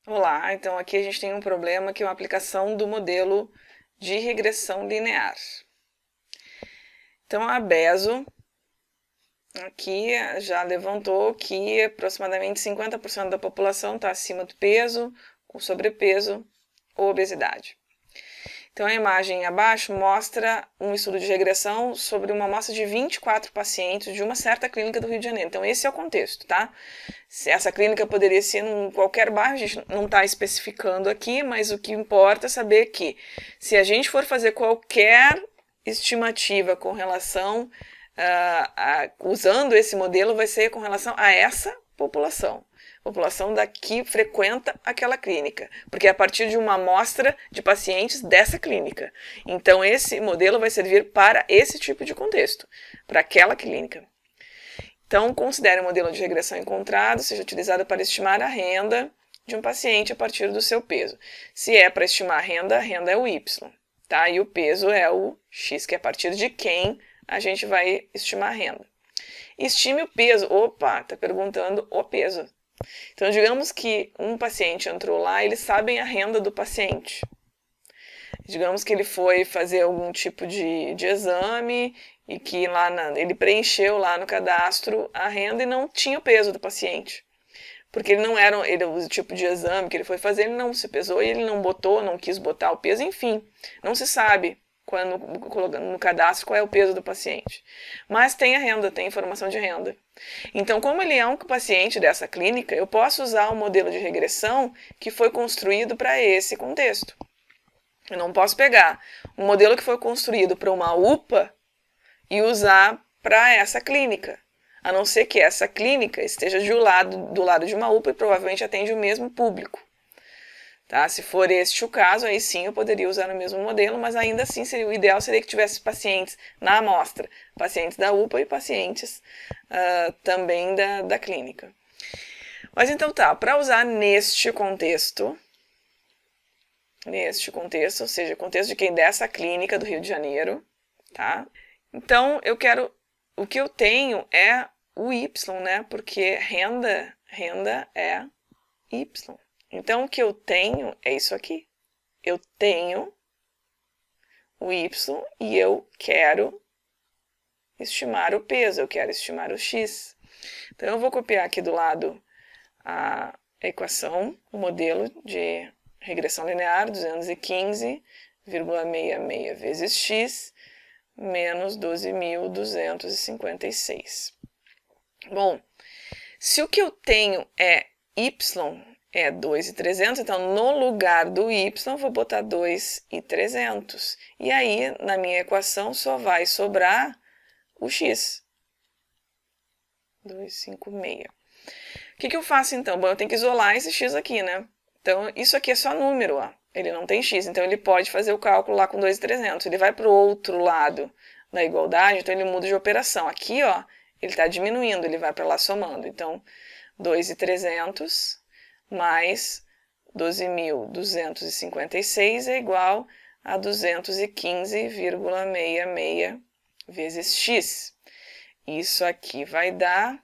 Olá, então aqui a gente tem um problema que é uma aplicação do modelo de regressão linear. Então a Bezo aqui já levantou que aproximadamente 50% da população está acima do peso, com sobrepeso ou obesidade. Então a imagem abaixo mostra um estudo de regressão sobre uma amostra de 24 pacientes de uma certa clínica do Rio de Janeiro. Então esse é o contexto, tá? Essa clínica poderia ser em qualquer bairro, a gente não está especificando aqui, mas o que importa é saber que se a gente for fazer qualquer estimativa com relação usando esse modelo, vai ser com relação a essa população. A população daqui frequenta aquela clínica, porque é a partir de uma amostra de pacientes dessa clínica. Então, esse modelo vai servir para esse tipo de contexto, para aquela clínica. Então, considere o modelo de regressão encontrado seja utilizado para estimar a renda de um paciente a partir do seu peso. Se é para estimar a renda é o Y, tá? E o peso é o X, que é a partir de quem a gente vai estimar a renda. Estime o peso. Opa, está perguntando o peso. Então, digamos que um paciente entrou lá, eles sabem a renda do paciente. Digamos que ele foi fazer algum tipo de exame e que ele preencheu lá no cadastro a renda e não tinha o peso do paciente. Porque ele não era o tipo de exame que ele foi fazer, ele não se pesou e ele não botou, não quis botar o peso, enfim. Não se sabe no cadastro qual é o peso do paciente. Mas tem a renda, tem informação de renda. Então, como ele é um paciente dessa clínica, eu posso usar o modelo de regressão que foi construído para esse contexto. Eu não posso pegar um modelo que foi construído para uma UPA e usar para essa clínica. A não ser que essa clínica esteja do lado de uma UPA e provavelmente atende o mesmo público. Tá? Se for este o caso, aí sim eu poderia usar o mesmo modelo, mas ainda assim o ideal seria que tivesse pacientes na amostra, pacientes da UPA e pacientes também da clínica. Mas então tá, para usar neste contexto, ou seja, contexto de quem dessa clínica do Rio de Janeiro, tá? Então o que eu tenho é o Y, né? Porque renda é Y. Então, o que eu tenho é isso aqui. Eu tenho o Y e eu quero estimar o peso, eu quero estimar o X. Então, eu vou copiar aqui do lado a equação, o modelo de regressão linear, 215,66 vezes X, menos 12.256. Bom, se o que eu tenho é Y, é 2.300, então no lugar do Y vou botar 2.300. E aí, na minha equação, só vai sobrar o X. 256. O que eu faço então? Bom, eu tenho que isolar esse X aqui, né? Então, isso aqui é só número, ó. Ele não tem X, então ele pode fazer o cálculo lá com 2.300. Ele vai para o outro lado da igualdade, então ele muda de operação. Aqui, ó, ele está diminuindo, ele vai para lá somando. Então, 2.300 mais 12.256 é igual a 215,66 vezes X. Isso aqui vai dar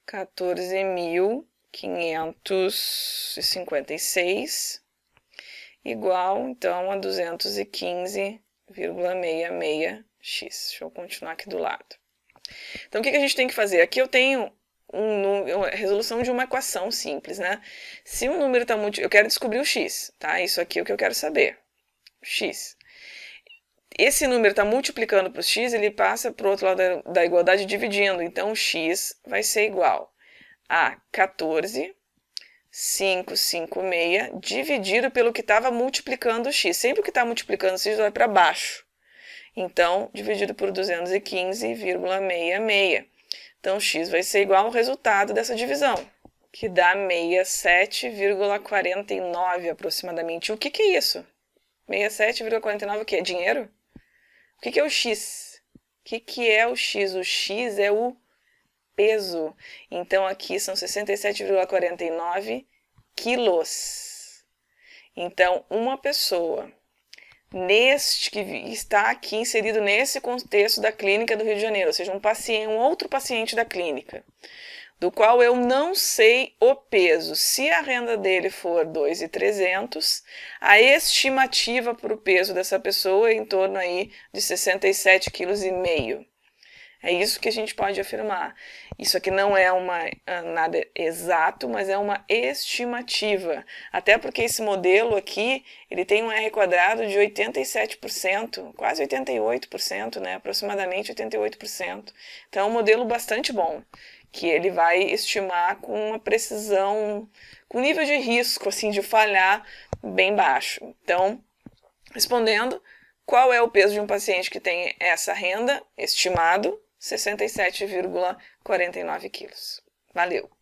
14.556 igual, então, a 215,66x. Deixa eu continuar aqui do lado. Então, o que a gente tem que fazer? Aqui eu tenho uma resolução de uma equação simples, né? Se um número está eu quero descobrir o x, tá? Isso aqui é o que eu quero saber. X. Esse número está multiplicando para o x, ele passa para o outro lado da igualdade dividindo. Então, o x vai ser igual a 14.556 dividido pelo que estava multiplicando o x. Sempre que está multiplicando o x vai para baixo. Então, dividido por 215,66. Então, x vai ser igual ao resultado dessa divisão, que dá 67,49 aproximadamente. O que é isso? 67,49 o que? É dinheiro? O que é o x? O que é o x? O x é o peso. Então, aqui são 67,49 quilos. Então, uma pessoa que está aqui inserido nesse contexto da clínica do Rio de Janeiro, ou seja, um outro paciente da clínica. do qual eu não sei o peso. Se a renda dele for 2.300, a estimativa para o peso dessa pessoa é em torno aí de 67,5 kg. É isso que a gente pode afirmar. Isso aqui não é nada exato, mas é uma estimativa. Até porque esse modelo aqui, ele tem um R quadrado de 87%, quase 88%, né? Aproximadamente 88%. Então é um modelo bastante bom, que ele vai estimar com uma precisão, com nível de risco, assim, de falhar bem baixo. Então, respondendo, qual é o peso de um paciente que tem essa renda estimado? 67,49 quilos. Valeu!